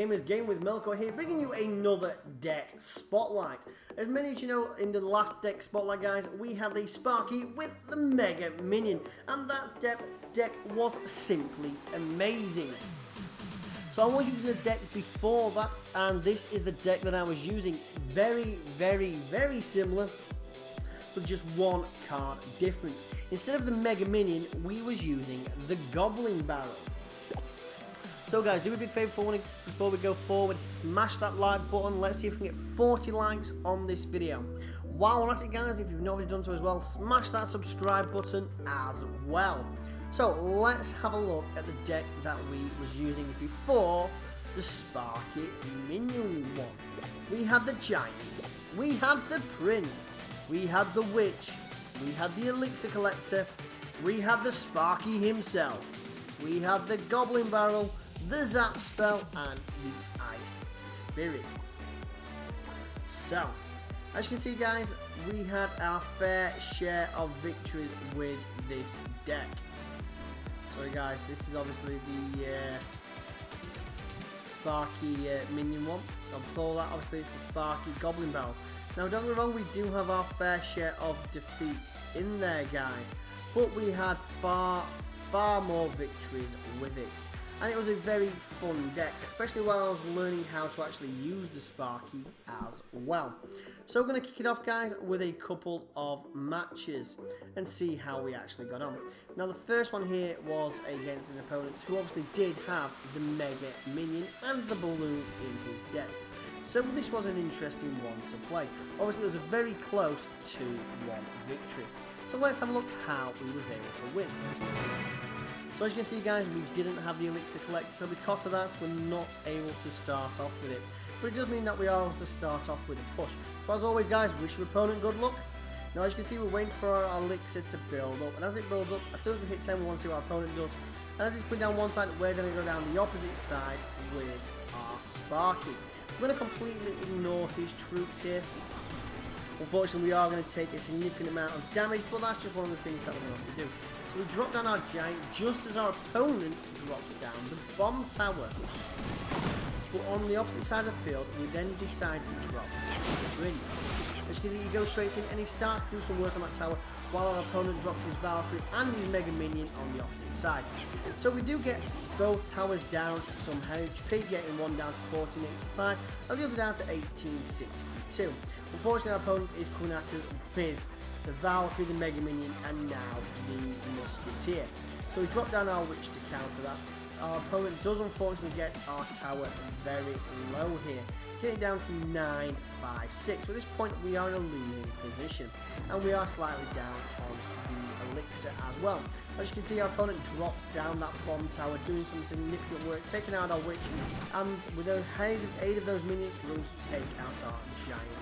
Gamers, Game with Melko here, bringing you another deck spotlight. As many as you know, in the last deck spotlight, guys, we had the Sparky with the Mega Minion, and that deck was simply amazing. So I was using a deck before that, and this is the deck that I was using. Very similar, with just one card difference. Instead of the Mega Minion, we was using the Goblin Barrel. So guys, do me a big favour before we go forward, smash that like button. Let's see if we can get 40 likes on this video. While we're at it, guys, if you've not already done so as well, smash that subscribe button as well. So let's have a look at the deck that we was using before the Sparky Minion one. We had the Giant, we had the Prince, we had the Witch, we had the Elixir Collector, we had the Sparky himself, we had the Goblin Barrel, the Zap Spell, and the Ice Spirit. So, as you can see, guys, we had our fair share of victories with this deck. Sorry guys, this is obviously the Sparky Minion one. And before that, obviously, it's the Sparky Goblin Barrel. Now, don't get me wrong, we do have our fair share of defeats in there, guys, but we had far more victories with it. And it was a very fun deck, especially while I was learning how to actually use the Sparky as well. So we're going to kick it off, guys, with a couple of matches and see how we actually got on. Now, the first one here was against an opponent who obviously did have the Mega Minion and the Balloon in his deck. So this was an interesting one to play. Obviously, it was a very close 2-1 victory. So let's have a look how we was able to win. So as you can see, guys, we didn't have the Elixir Collector, so because of that, we're not able to start off with it. But it does mean that we are able to start off with a push. So as always, guys, wish your opponent good luck. Now, as you can see, we're waiting for our Elixir to build up. And as it builds up, as soon as we hit 10, we want to see what our opponent does. And as it's put down one side, we're going to go down the opposite side with our Sparky. We're going to completely ignore his troops here. Unfortunately, we are going to take a significant amount of damage, but that's just one of the things that we're going to have to do. So we drop down our Giant just as our opponent drops down the Bomb Tower. But on the opposite side of the field, we then decide to drop the Prince. As you can see, he goes straight in and he starts to do some work on that tower, while our opponent drops his Valkyrie and his Mega Minion on the opposite side. So we do get both towers down to some HP, getting one down to 1485 and the other down to 1862. Unfortunately, our opponent is coming at us with the Valkyrie, the Mega Minion, and now the Musketeer. So we drop down our Witch to counter that. Our opponent does unfortunately get our tower very low here, getting down to 956. So at this point, we are in a losing position, and we are slightly down on the Elixir as well. As you can see, our opponent drops down that Bomb Tower, doing some significant work, taking out our Witch, and with the aid of those minions, we're going to take out our Giant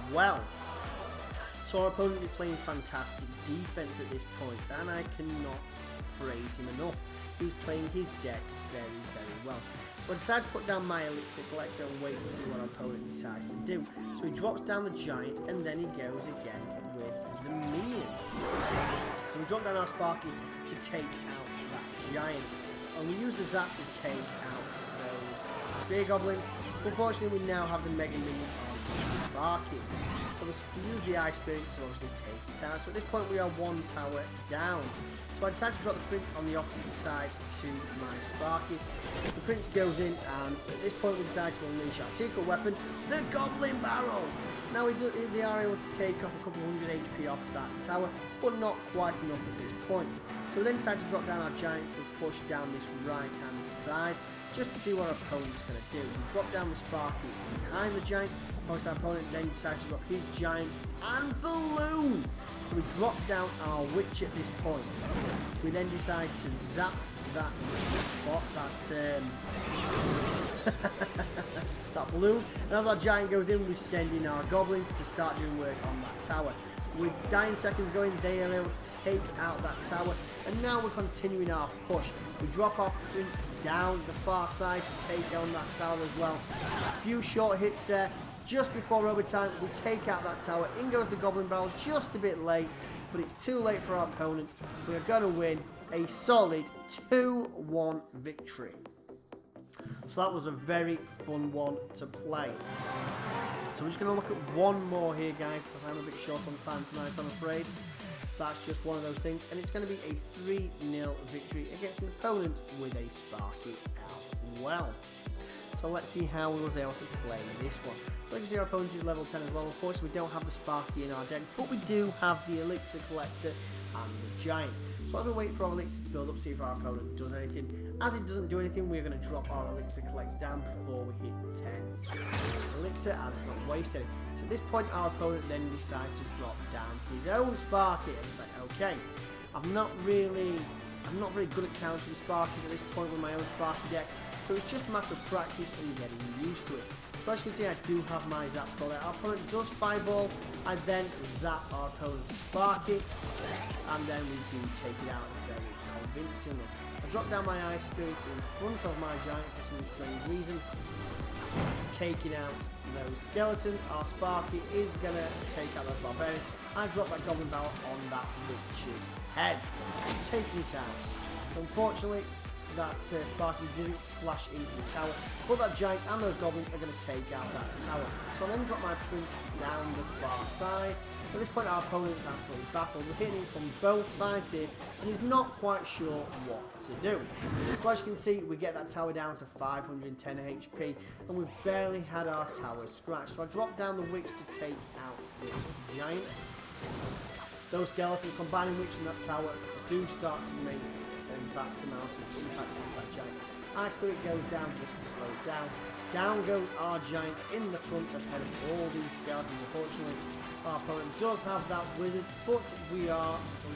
as well. So our opponent is playing fantastic defense at this point, and I cannot praise him enough. He's playing his deck very well. But I decided to put down my Elixir Collector and wait to see what our opponent decides to do. So he drops down the Giant, and then he goes again with the Minion. So we drop down our Sparky to take out that Giant, and we use the Zap to take out those Spear Goblins. Unfortunately, we now have the Mega Minion on Sparky. So we use the Ice Spirit to obviously take it out. So at this point, we are one tower down. So I decided to drop the Prince on the opposite side to my Sparky. The Prince goes in, and at this point, we decide to unleash our secret weapon, the Goblin Barrel. Now they are able to take off a couple hundred HP off that tower, but not quite enough at this point. So we then decide to drop down our Giant to push down this right-hand side, just to see what our opponent's going to do. We drop down the Sparky behind the Giant. Most our opponent then decides to drop his Giant and Balloon. So we drop down our Witch at this point. We then decide to zap that that Balloon. And as our Giant goes in, we send in our Goblins to start doing work on that tower. With dying seconds going, they are able to take out that tower. And now we're continuing our push. We drop our Prince down the far side to take on that tower as well. A few short hits there. Just before overtime, we take out that tower. In goes the Goblin Barrel, just a bit late, but it's too late for our opponent. We are going to win a solid 2-1 victory. So that was a very fun one to play. So we're just going to look at one more here, guys, because I'm a bit short on time tonight, I'm afraid. That's just one of those things, and it's going to be a 3-0 victory against an opponent with a Sparky as well. So let's see how we was able to play this one. So like you see, our opponent is level 10 as well. Of course, we don't have the Sparky in our deck, but we do have the elixir collector and the giant. So as we wait for our elixir to build up, see if our opponent does anything. As it doesn't do anything, we're going to drop our elixir collector down before we hit 10 elixir, as it's not wasted. So at this point, our opponent then decides to drop down his own Sparky. And it's like, okay, I'm not very good at countering Sparkies at this point with my own Sparky deck. So it's just a matter of practice and getting used to it. So as you can see, I do have my zap called out. Our opponent does fireball. I then zap our opponent's Sparky, and then we do take it out very convincingly. I drop down my Ice Spirit in front of my giant for some strange reason, taking out those skeletons. Our Sparky is going to take out that barbarian. I drop that Goblin Barrel on that witch's head, taking it out. Unfortunately, that Sparky didn't splash into the tower, but that giant and those goblins are going to take out that tower. So I then drop my prince down the far side. At this point, our opponent is absolutely baffled. We're hitting from both sides here, and he's not quite sure what to do. So as you can see, we get that tower down to 510 HP, and we've barely had our tower scratched. So I drop down the witch to take out this giant. Those skeletons combining witch and that tower do start to make a vast amount of impact on that giant. Ice Spirit goes down just to slow it down. Down goes our giant in the front ahead of all these skeletons. Unfortunately, our opponent does have that wizard, but we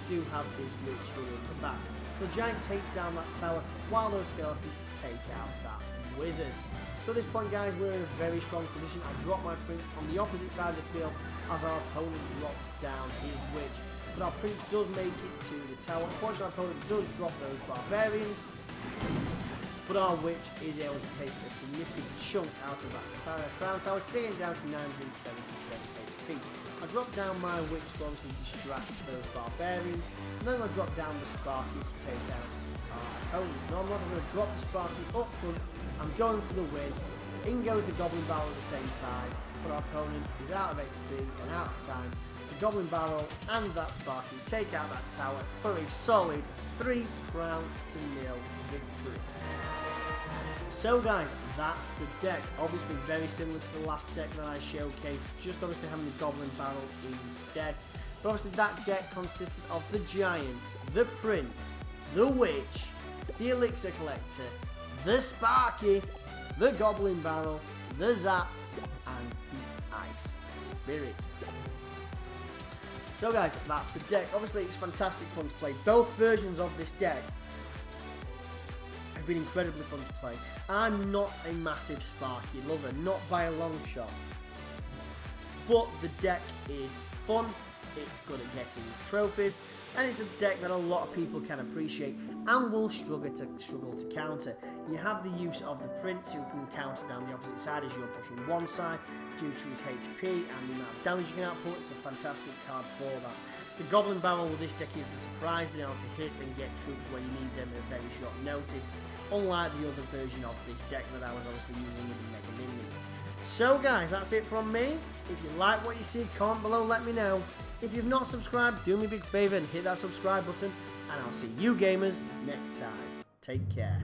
do have this witch here in the back. So the giant takes down that tower while those skeletons take out that wizard. So at this point, guys, we're in a very strong position. I drop my prince on the opposite side of the field as our opponent drops down his witch. But our prince does make it to the tower. Unfortunately, our opponent does drop those barbarians, but our witch is able to take a significant chunk out of that crown tower, taking it down to 977 HP. I drop down my witch to obviously distract those barbarians, and then I drop down the Sparky to take out our opponent. Now I'm not going to drop the Sparky up front, I'm going for the win. In goes the Goblin Barrel at the same time, but our opponent is out of XP and out of time. The Goblin Barrel and that Sparky take out that tower for a solid 3-0 victory. So guys, that's the deck. Obviously very similar to the last deck that I showcased, just obviously having the Goblin Barrel instead. But obviously that deck consisted of the Giant, the Prince, the Witch, the Elixir Collector, the Sparky, the Goblin Barrel, the Zap, and the Ice Spirit. So guys, that's the deck. Obviously it's fantastic fun to play. Both versions of this deck have been incredibly fun to play. I'm not a massive Sparky lover, not by a long shot. But the deck is fun, it's good at getting trophies, and it's a deck that a lot of people can appreciate and will struggle to counter. You have the use of the Prince, who can counter down the opposite side as you're pushing one side due to his HP and the amount of damage you can output. It's a fantastic card for that. The Goblin Barrel with this deck is the surprise, being able to hit and get troops where you need them at a very short notice, unlike the other version of this deck that I was obviously using in the Mega Minion. So guys, that's it from me. If you like what you see, comment below, let me know. If you've not subscribed, do me a big favour and hit that subscribe button, and I'll see you gamers next time. Take care.